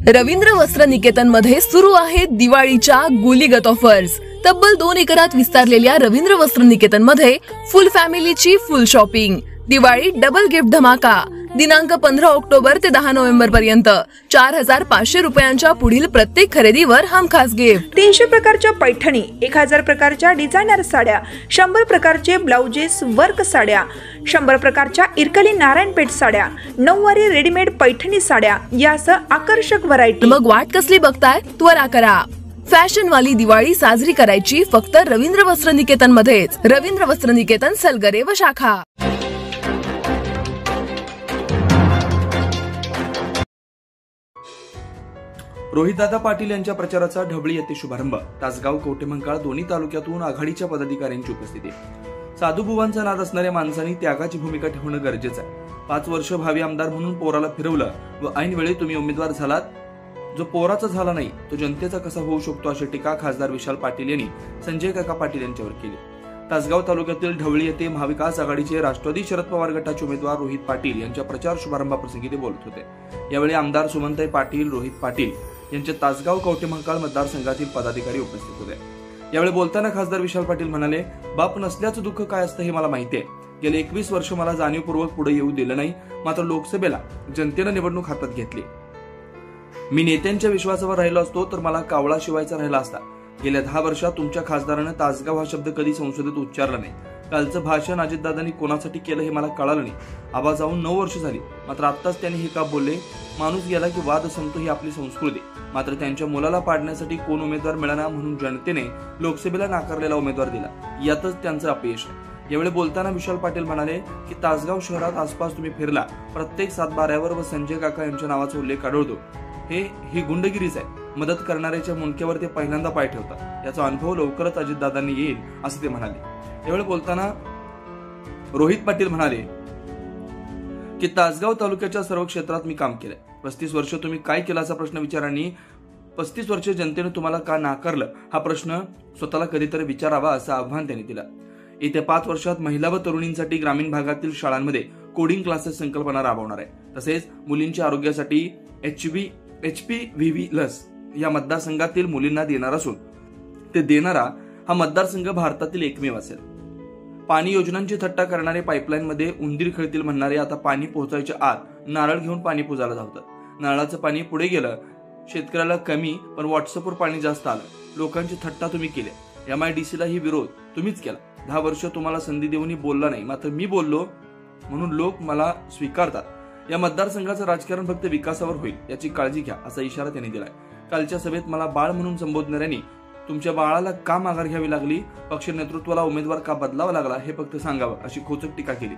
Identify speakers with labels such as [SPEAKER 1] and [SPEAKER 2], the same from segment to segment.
[SPEAKER 1] रवींद्र वस्त्र निकेतन मध्ये सुरू आहेत दिवाळीच्या गुलीगत ऑफर्स। तब्बल 2 एकरात विस्तारलेल्या रवींद्र वस्त्र निकेतन मध्ये फुल फॅमिलीची full shopping. Diwali double gift धमाका दिनांक 15 ऑक्टोबर ते 10 नोव्हेंबर पर्यंत 4500 रुपयांच्या पुढील प्रत्येक खरेदीवर हमखास गिफ्ट।
[SPEAKER 2] 300 प्रकारच्या पैठणी, 1000 प्रकारच्या डिझायनर साड्या, 100 प्रकारचे ब्लाउजेस वर्क साड्या, 100 प्रकारच्या इरकली नारायणपेठ साड्या, 9वारी रेडीमेड पैठणी साड्या यासह आकर्षक व्हरायटी।
[SPEAKER 1] मग वाट कसली बघताय, त्वरा करा। फॅशन वाली दिवाळी साजरी करायची फक्त रवींद्र वस्त्र निकेतन मध्येच। रवींद्र वस्त्र निकेतन, सलगरे व शाखा।
[SPEAKER 3] रोहितदादा पाटील यांच्या प्रचाराचा ढवळी येथे शुभारंभ। तासगाव, कवठेमंकाळ दोन्ही तालुक्यातून आघाडीच्या पदाधिकाऱ्यांची उपस्थिती। साधूबुवांचा नाद असणाऱ्या माणसांनी त्यागाची भूमिका ठेवणं गरजेचं आहे। 5 वर्ष भावी आमदार म्हणून पोराला फिरवलं व ऐन वेळी तुम्ही उमेदवार झालात। जो पोराचा झाला नाही तो जनतेचा कसा होऊ शकतो, अशी टीका खासदार विशाल पाटील यांनी संजय काका पाटील यांच्यावर केली। तासगाव तालुक्यातील ढवळी येथे महाविकास आघाडीचे राष्ट्रवादी शरद पवार गटाचे उमेदवार रोहित पाटील यांच्या प्रचार शुभारंभाप्रसंगी ते बोलत होते। यावेळी आमदार सुमनताई पाटील, रोहित पाटील यांच्या तासगाव कवठेमंकाळ मतदारसंघातील पदाधिकारी उपस्थित होते। यावेळी बोलताना खासदार विशाल पाटील म्हणाले, बाप नसल्याचं दुःख काय असतं हे मला माहिती आहे। गेले 21 वर्ष मला जाणीवपूर्वक पुढे येऊ दिलं नाही, मात्र लोकसभेला जनतेनं निवडणूक हातात घेतली। मी नेत्यांच्या विश्वासावर राहिलो असतो तर मला कावळा शिवायचा राहिला असता। गेल्या 10 वर्षात तुमच्या खासदारानं तासगाव हा शब्द कधी संसदेत उच्चारला नाही। कालचं भाषण अजितदादांनी कोणासाठी केलं हे मला कळालं नाही। आबा जाऊन 9 वर्ष झाली, मात्र आत्ताच त्यांनी हे का बोलले? माणूस गेला की वाद संपतो ही आपली संस्कृती। मात्र त्यांच्या मुलाला पाडण्यासाठी कोण उमेदवार मिळाला म्हणून जनतेने लोकसभेला नाकारलेला उमेदवार दिला, यातच त्यांचं अपयश आहे। यावेळी बोलताना विशाल पाटील म्हणाले की तासगाव शहरात आसपास तुम्ही फिरला, प्रत्येक 7 बाऱ्यावर व संजय काका यांच्या नावाचा उल्लेख आढळतो। ही गुंडगिरीच आहे। मदत करणाऱ्याच्या मुंडक्यावर ते पहिल्यांदा पाय ठेवतात। याचा अनुभव लवकरच अजितदादांनी येईल असं ते म्हणाले। यावेळी बोलताना रोहित पाटील म्हणाले की तासगाव तालुक्याच्या सर्व क्षेत्रात मी काम केलंय। 35 वर्ष तुम्ही काय केलं असा प्रश्न विचारांनी 35 वर्ष जनतेने तुम्हाला का नाकारलं हा प्रश्न स्वतःला कधीतरी विचारावा असं आव्हान त्यांनी दिलं। येत्या 5 वर्षात महिला व तरुणींसाठी ग्रामीण भागातील शाळांमध्ये कोडिंग क्लासेस संकल्पना राबवणार आहे। तसेच मुलींच्या आरोग्यासाठी HPV लस या मतदारसंघातील मुलींना देणार असून ते देणारा हा मतदारसंघ भारतातील एकमेव असेल। पाणी योजनांची थट्टा करणारे पाईपलाईन मध्ये उंदीर खेळतील म्हणणारे आता पाणी पोहोचायच्या आत नारळ घेऊन पाणी पुजायला धावतात। नारळाचं पाणी पुढे गेलं, शेतकऱ्याला कमी पण व्हॉट्सअपवर पाणी जास्त आलं। लोकांची थट्टा तुम्ही केली। MIDC ला ही विरोध तुम्हीच केला। 10 वर्ष तुम्हाला संधी देऊनही बोलला नाही, मात्र मी बोललो म्हणून लोक मला स्वीकारतात। या मतदारसंघाचं राजकारण फक्त विकासावर होईल याची काळजी घ्या असा इशारा त्यांनी दिलाय। कालच्या सभेत मला बाळ म्हणून संबोधणाऱ्यांनी तुमच्या बाळाला का माघार घ्यावी लागली, पक्ष नेतृत्वाला उमेदवार का बदलावा लागला हे फक्त सांगावं अशी खोचक टीका केली।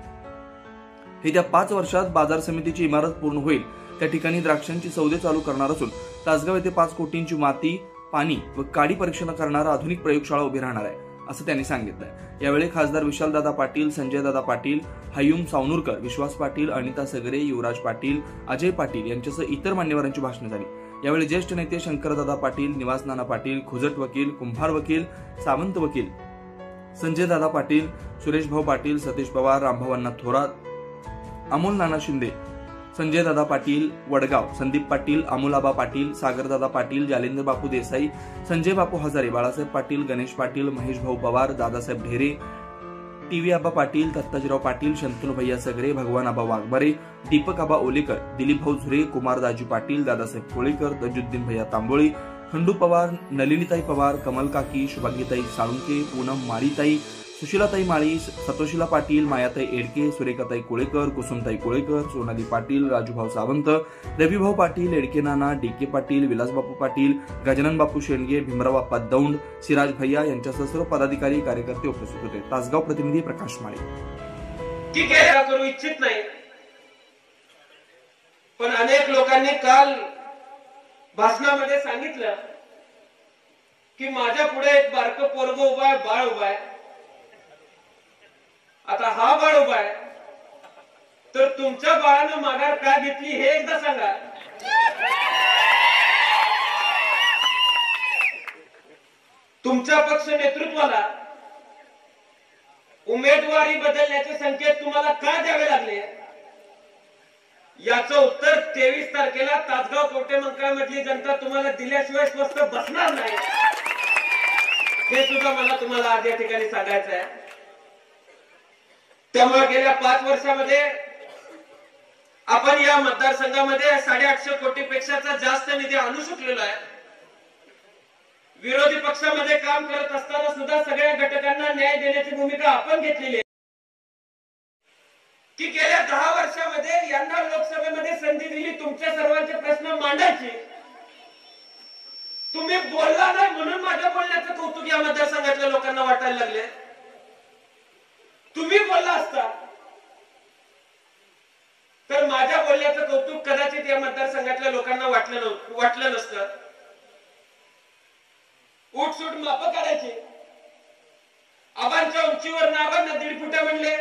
[SPEAKER 3] येत्या 5 वर्षात बाजार समितीची इमारत पूर्ण होईल। त्या ठिकाणी द्राक्षांची सौदे चालू करणार असून तासगाव येथे 5 कोटींची माती, पाणी व काडी परीक्षण करणारा आधुनिक प्रयोगशाळा उभी राहणार आहे असं त्यांनी सांगितलंय। यावेळी खासदार विशालदादा पाटील, संजयदादा पाटील, हयूम सावनूरकर, विश्वास पाटील, अनिता सगरे, युवराज पाटील, अजय पाटील यांच्यासह इतर मान्यवरांची भाषणे झाली। यावेळी ज्येष्ठ नेते शंकरदादा पाटील, निवास नाना पाटील, खुजट वकील, कुंभार वकील, सावंत वकील, संजयदादा पाटील, सुरेश भाऊ पाटील, सतीश पवार, रामभावांना थोरात, अमोल नाना शिंदे, संजयदादा पाटील वडगाव, संदीप पाटील, अमोलाबा पाटील, सागरदादा पाटील, जालेंद्र बापू देसाई, संजय बापू हजारे, बाळासाहेब पाटील, गणेश पाटील, महेश भाऊ पवार, दादासाहेब ढेरे, टीव्ही आबा पाटील, दत्ताजीराव पाटील, शंतनू भैया सगरे, भगवान आबा वाघमारे, दीपक आबा ओलेकर, दिलीप भाऊ झुरे, कुमार दाजी पाटील, दादासाहेब कोळेकर, दजुद्दीन भैया तांबोळी, खंडू पवार, नलिनीताई पवार, कमल काकी, शुभांगीताई साळुंके, पूनम माळीताई, सुशीलाताई माळी, सतोशीला पाटील, मायाताई एडके, सुरेखाताई कोळेकर, कुसुमताई कोळेकर, सोनाली पाटील, राजूभाऊ सावंत, रविभाऊ पाटील, एडके नाना, DK पाटील, विलासबापू पाटील, गजानन बापू शेंडगे, भीमराव बाप्पा दौंड, सिराज भैया यांच्यासह सर्व पदाधिकारी कार्यकर्ते उपस्थित होते। तासगाव प्रतिनिधी प्रकाश माळे।
[SPEAKER 4] ठीक आहे, करू इच्छित नाही, पण अनेक लोकांनी काल भाषणामध्ये सांगितलं की माझ्या पुढे एक बारकं पोरग उभा आहे, बाळ उभा आहे। आता हा बाळ उभा आहे तर तुमच्या बाळानं माघार का घेतली हे एकदा सांगा। तुमच्या पक्ष नेतृत्वाला उमेदवारी बदलण्याचे संकेत तुम्हाला का द्यावे लागले याचं उत्तर 23 तारखेला तासगाव कवठेमंकाळ मधली जनता तुम्हाला दिल्याशिवाय स्वस्त बसणार नाही, हे सुद्धा मला तुम्हाला आज या ठिकाणी सांगायचं आहे. त्यामुळे गेल्या 5 वर्षामध्ये आपण या मतदारसंघामध्ये 850 कोटीपेक्षा जास्त निधी आणू शकलेलो आहे. विरोधी पक्षामध्ये काम करत असताना सुद्धा सगळ्या घटकांना न्याय देण्याची भूमिका आपण घेतलेली आहे की गेल्या 10 वर्षामध्ये यांना लोकसभेमध्ये संधी दिली तुमच्या सर्वांचे प्रश्न मांडायचे. तुम्ही बोलला नाही म्हणून माझ्या बोलण्याचं कौतुक या मतदारसंघातल्या लोकांना वाटायला लागले. तुम्ही बोलला असता तर माझ्या बोलण्याचं कौतुक कदाचित या मतदारसंघातल्या लोकांना वाटलं नसतं. उठसूट माप काढायचे, आबांच्या उंचीवर आबांना 1.5 फुट म्हणले.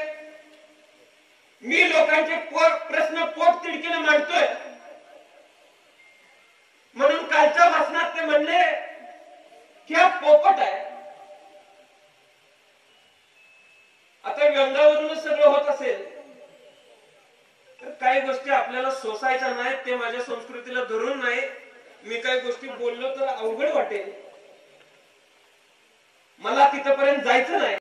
[SPEAKER 4] मी लोकांचे प्रश्न पोट तिडकीने मांडतोय म्हणून कालच्या भाषणात ते म्हणले की हा पोपट आहे. आता व्यंगावरूनच सगळं होत असेल तर काही गोष्टी आपल्याला सोसायच्या नाहीत, ते माझ्या संस्कृतीला धरून नाही. मी काही गोष्टी बोललो तर अवघड वाटेल, मला तिथपर्यंत जायचं नाही.